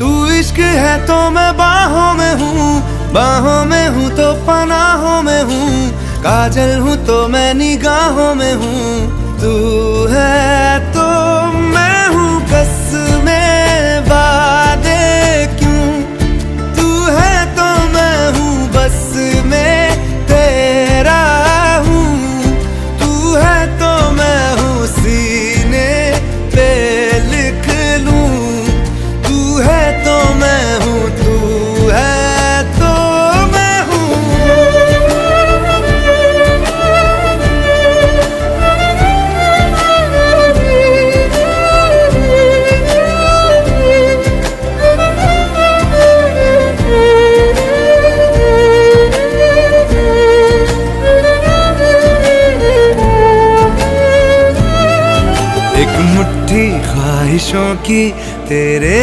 तू इश्क है तो मैं बाहों में हूँ तो पनाहों में हूँ, काजल हूँ तो मैं निगाहों में हूँ। तू है तो मैं हूँ कसमें वादे क्यों, तू है तो मैं हूँ बस में तेरा हूँ, तू है तो मैं हूँ सीने पे लिख लूँ, तू है तो मैं हूँ, तू है तो मैं हूँ। एक मुट्ठी ख्वाहिशों की तेरे